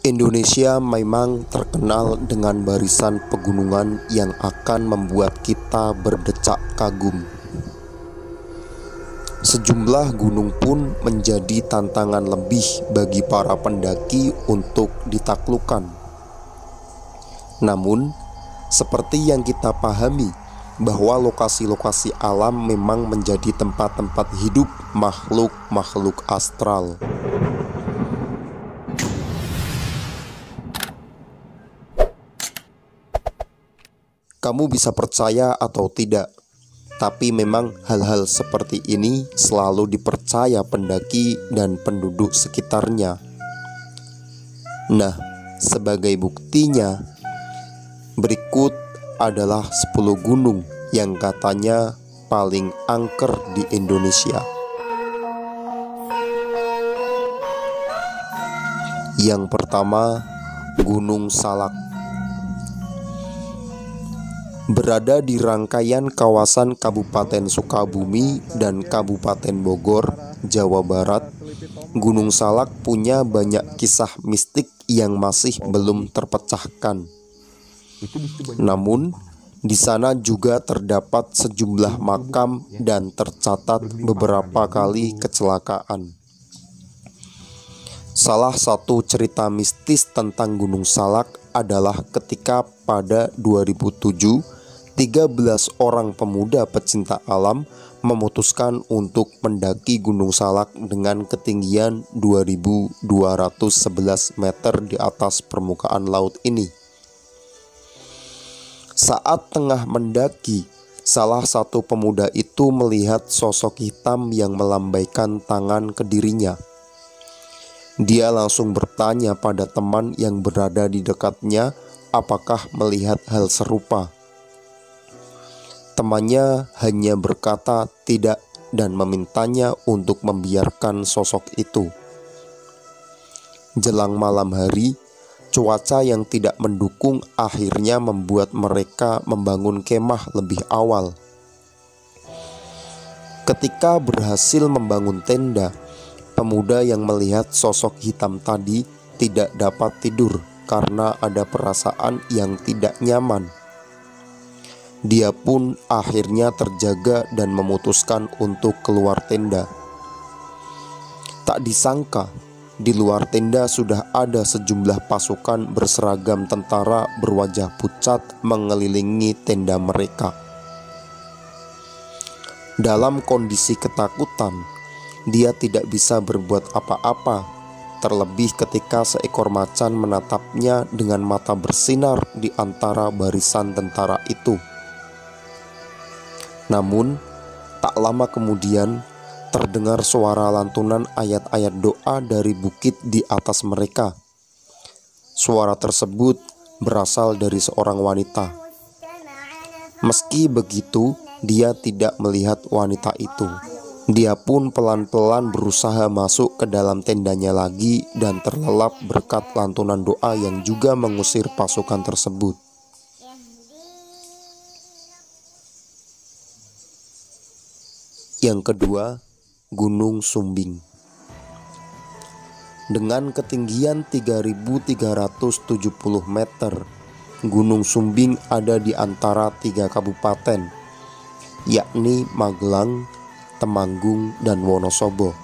Indonesia memang terkenal dengan barisan pegunungan yang akan membuat kita berdecak kagum. Sejumlah gunung pun menjadi tantangan lebih bagi para pendaki untuk ditaklukkan. Namun, seperti yang kita pahami, bahwa lokasi-lokasi alam memang menjadi tempat-tempat hidup makhluk-makhluk astral. Kamu bisa percaya atau tidak, tapi memang hal-hal seperti ini selalu dipercaya pendaki dan penduduk sekitarnya. Nah, sebagai buktinya, berikut adalah 10 gunung yang katanya paling angker di Indonesia. Yang pertama, Gunung Salak. Berada di rangkaian kawasan Kabupaten Sukabumi dan Kabupaten Bogor, Jawa Barat, Gunung Salak punya banyak kisah mistik yang masih belum terpecahkan. Namun, di sana juga terdapat sejumlah makam dan tercatat beberapa kali kecelakaan. Salah satu cerita mistis tentang Gunung Salak adalah ketika pada 2007, 13 orang pemuda pecinta alam memutuskan untuk mendaki Gunung Salak dengan ketinggian 2.211 meter di atas permukaan laut ini. Saat tengah mendaki, salah satu pemuda itu melihat sosok hitam yang melambaikan tangan ke dirinya. Dia langsung bertanya pada teman yang berada di dekatnya apakah melihat hal serupa. Temannya hanya berkata tidak dan memintanya untuk membiarkan sosok itu. Jelang malam hari, cuaca yang tidak mendukung akhirnya membuat mereka membangun kemah lebih awal. Ketika berhasil membangun tenda, pemuda yang melihat sosok hitam tadi tidak dapat tidur karena ada perasaan yang tidak nyaman. Dia pun akhirnya terjaga dan memutuskan untuk keluar tenda. Tak disangka, di luar tenda sudah ada sejumlah pasukan berseragam tentara berwajah pucat mengelilingi tenda mereka. Dalam kondisi ketakutan, dia tidak bisa berbuat apa-apa, terlebih ketika seekor macan menatapnya dengan mata bersinar di antara barisan tentara itu. Namun, tak lama kemudian, terdengar suara lantunan ayat-ayat doa dari bukit di atas mereka. Suara tersebut berasal dari seorang wanita. Meski begitu, dia tidak melihat wanita itu. Dia pun pelan-pelan berusaha masuk ke dalam tendanya lagi dan terlelap berkat lantunan doa yang juga mengusir pasukan tersebut. Yang kedua, Gunung Sumbing. Dengan ketinggian 3.370 meter, Gunung Sumbing ada di antara 3 kabupaten, yakni Magelang, Temanggung, dan Wonosobo.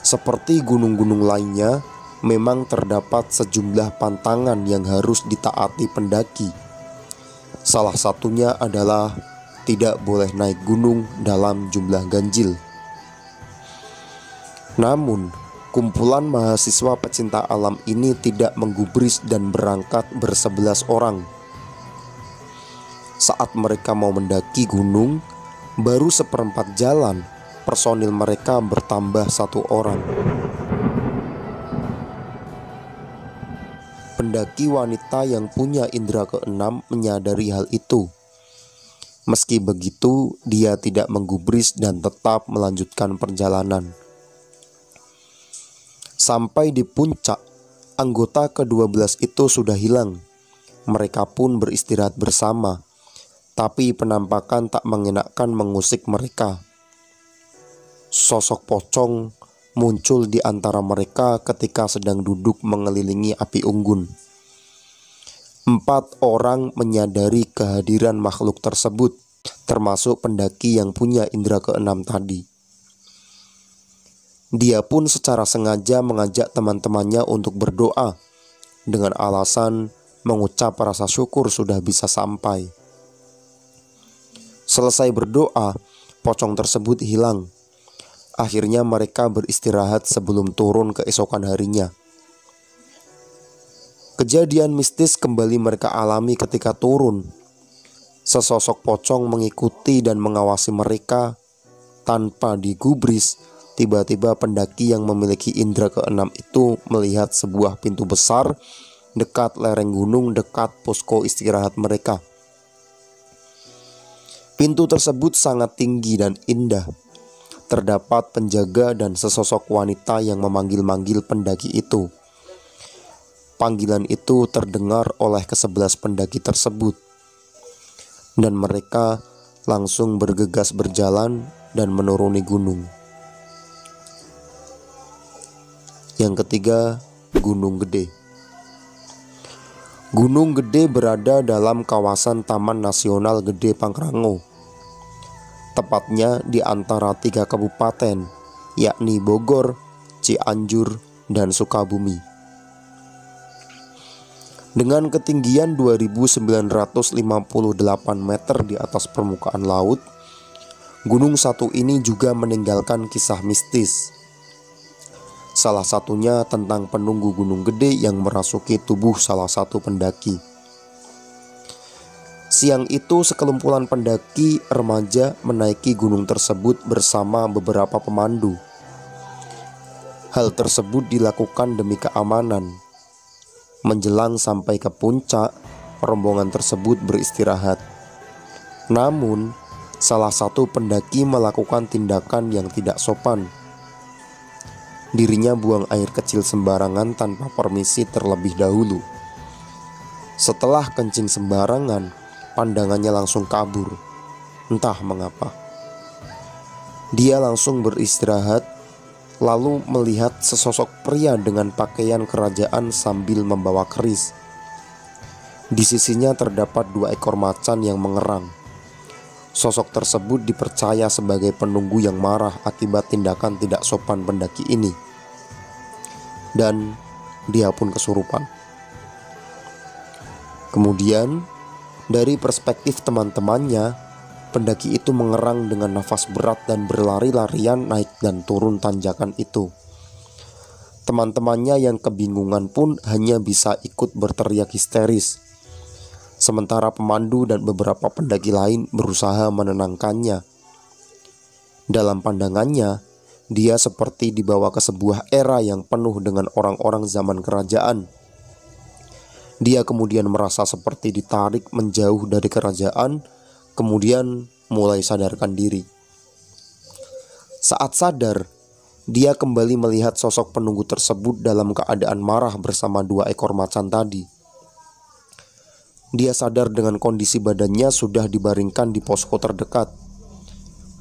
Seperti gunung-gunung lainnya, memang terdapat sejumlah pantangan yang harus ditaati pendaki. Salah satunya adalah tidak boleh naik gunung dalam jumlah ganjil. Namun, kumpulan mahasiswa pecinta alam ini tidak menggubris dan berangkat ber-11 orang. Saat mereka mau mendaki gunung, baru seperempat jalan, personil mereka bertambah 1 orang. Pendaki wanita yang punya indera keenam menyadari hal itu. Meski begitu, dia tidak menggubris dan tetap melanjutkan perjalanan. Sampai di puncak, anggota ke-12 itu sudah hilang. Mereka pun beristirahat bersama, tapi penampakan tak mengenakan mengusik mereka. Sosok pocong muncul di antara mereka ketika sedang duduk mengelilingi api unggun. 4 orang menyadari kehadiran makhluk tersebut, termasuk pendaki yang punya indera keenam tadi. Dia pun secara sengaja mengajak teman-temannya untuk berdoa dengan alasan mengucap rasa syukur sudah bisa sampai. Selesai berdoa, pocong tersebut hilang. Akhirnya mereka beristirahat sebelum turun keesokan harinya. Kejadian mistis kembali mereka alami ketika turun. Sesosok pocong mengikuti dan mengawasi mereka. Tanpa digubris, tiba-tiba pendaki yang memiliki indera keenam itu melihat sebuah pintu besar dekat lereng gunung dekat posko istirahat mereka. Pintu tersebut sangat tinggi dan indah. Terdapat penjaga dan sesosok wanita yang memanggil-manggil pendaki itu. Panggilan itu terdengar oleh ke-11 pendaki tersebut, dan mereka langsung bergegas berjalan dan menuruni gunung. Yang ketiga, Gunung Gede. Gunung Gede berada dalam kawasan Taman Nasional Gede Pangrango, tepatnya di antara 3 kabupaten, yakni Bogor, Cianjur, dan Sukabumi. Dengan ketinggian 2.958 meter di atas permukaan laut, gunung satu ini juga meninggalkan kisah mistis. Salah satunya tentang penunggu Gunung Gede yang merasuki tubuh salah satu pendaki. Siang itu sekelumpulan pendaki remaja menaiki gunung tersebut bersama beberapa pemandu. Hal tersebut dilakukan demi keamanan. Menjelang sampai ke puncak, rombongan tersebut beristirahat. Namun, salah satu pendaki melakukan tindakan yang tidak sopan. Dirinya buang air kecil sembarangan tanpa permisi terlebih dahulu. Setelah kencing sembarangan, pandangannya langsung kabur. Entah mengapa. Dia langsung beristirahat, lalu melihat sesosok pria dengan pakaian kerajaan sambil membawa keris. Di sisinya terdapat 2 ekor macan yang mengerang. Sosok tersebut dipercaya sebagai penunggu yang marah akibat tindakan tidak sopan pendaki ini. Dan dia pun kesurupan. Kemudian, dari perspektif teman-temannya, pendaki itu mengerang dengan nafas berat dan berlari-larian naik dan turun tanjakan itu. Teman-temannya yang kebingungan pun hanya bisa ikut berteriak histeris. Sementara pemandu dan beberapa pendaki lain berusaha menenangkannya. Dalam pandangannya, dia seperti dibawa ke sebuah era yang penuh dengan orang-orang zaman kerajaan. Dia kemudian merasa seperti ditarik menjauh dari kerajaan, kemudian mulai sadarkan diri. Saat sadar, dia kembali melihat sosok penunggu tersebut dalam keadaan marah bersama 2 ekor macan tadi. Dia sadar dengan kondisi badannya sudah dibaringkan di posko terdekat.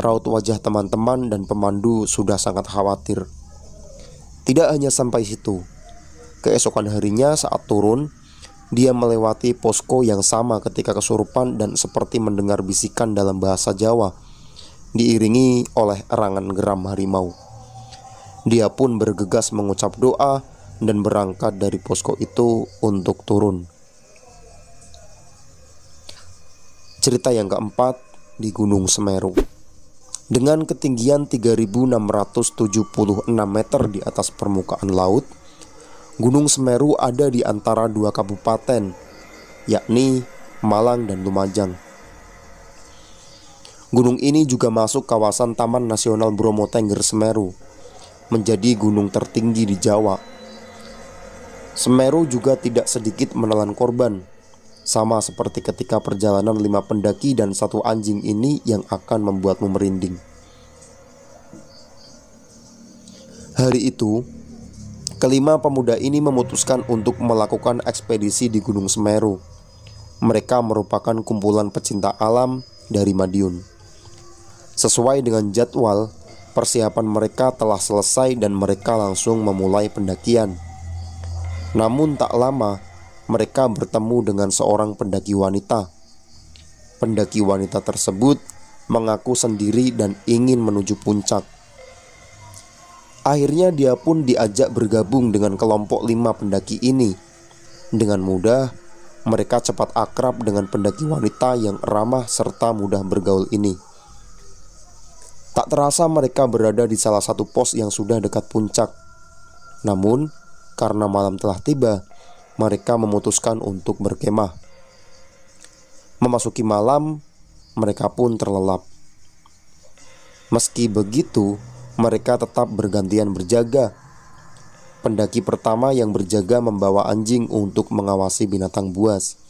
Raut wajah teman-teman dan pemandu sudah sangat khawatir. Tidak hanya sampai situ. Keesokan harinya saat turun, dia melewati posko yang sama ketika kesurupan dan seperti mendengar bisikan dalam bahasa Jawa, diiringi oleh erangan geram harimau. Dia pun bergegas mengucap doa dan berangkat dari posko itu untuk turun. Cerita yang keempat, di Gunung Semeru. Dengan ketinggian 3.676 meter di atas permukaan laut, Gunung Semeru ada di antara 2 kabupaten, yakni Malang dan Lumajang. Gunung ini juga masuk kawasan Taman Nasional Bromo Tengger Semeru, menjadi gunung tertinggi di Jawa. Semeru juga tidak sedikit menelan korban, sama seperti ketika perjalanan 5 pendaki dan 1 anjing ini yang akan membuatmu merinding. Hari itu, kelima pemuda ini memutuskan untuk melakukan ekspedisi di Gunung Semeru. Mereka merupakan kumpulan pecinta alam dari Madiun. Sesuai dengan jadwal, Persiapan mereka telah selesai dan mereka langsung memulai pendakian. Namun tak lama mereka bertemu dengan seorang pendaki wanita. Pendaki wanita tersebut mengaku sendiri dan ingin menuju puncak. Akhirnya dia pun diajak bergabung dengan kelompok 5 pendaki ini. Dengan mudah mereka cepat akrab dengan pendaki wanita yang ramah serta mudah bergaul ini. Tak terasa mereka berada di salah satu pos yang sudah dekat puncak. Namun, karena malam telah tiba, mereka memutuskan untuk berkemah. Memasuki malam, mereka pun terlelap. Meski begitu, mereka tetap bergantian berjaga. Pendaki pertama yang berjaga membawa anjing untuk mengawasi binatang buas.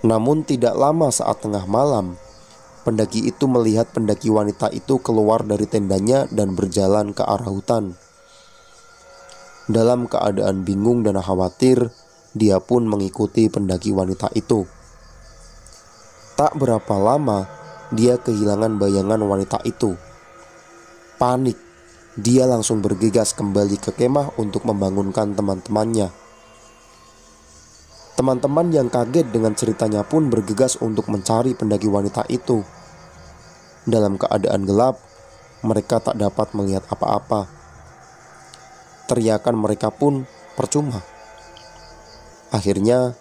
Namun tidak lama saat tengah malam, pendaki itu melihat pendaki wanita itu keluar dari tendanya dan berjalan ke arah hutan. Dalam keadaan bingung dan khawatir, dia pun mengikuti pendaki wanita itu. Tak berapa lama, dia kehilangan bayangan wanita itu. Panik, dia langsung bergegas kembali ke kemah untuk membangunkan teman-temannya. Teman-teman yang kaget dengan ceritanya pun bergegas untuk mencari pendaki wanita itu. Dalam keadaan gelap, mereka tak dapat melihat apa-apa. Teriakan mereka pun percuma. Akhirnya,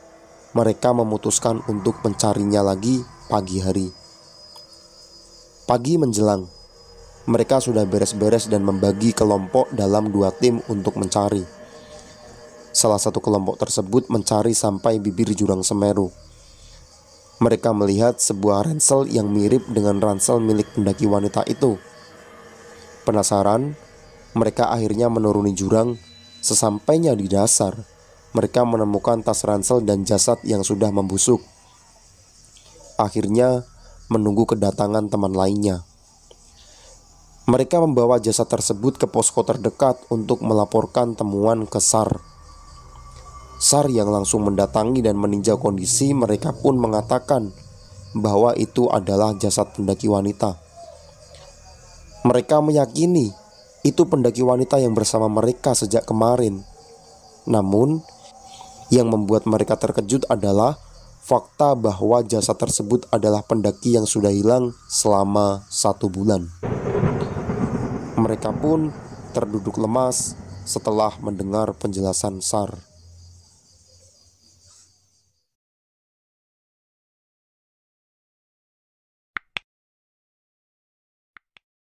mereka memutuskan untuk mencarinya lagi pagi hari. Pagi menjelang, mereka sudah beres-beres dan membagi kelompok dalam 2 tim untuk mencari. Salah satu kelompok tersebut mencari sampai bibir jurang Semeru. Mereka melihat sebuah ransel yang mirip dengan ransel milik pendaki wanita itu. Penasaran, mereka akhirnya menuruni jurang. Sesampainya di dasar, mereka menemukan tas ransel dan jasad yang sudah membusuk. Akhirnya, menunggu kedatangan teman lainnya. Mereka membawa jasad tersebut ke posko terdekat untuk melaporkan temuan ke SAR. SAR yang langsung mendatangi dan meninjau kondisi mereka pun mengatakan bahwa itu adalah jasad pendaki wanita. Mereka meyakini itu pendaki wanita yang bersama mereka sejak kemarin. Namun, yang membuat mereka terkejut adalah fakta bahwa jasad tersebut adalah pendaki yang sudah hilang selama 1 bulan. Mereka pun terduduk lemas setelah mendengar penjelasan SAR.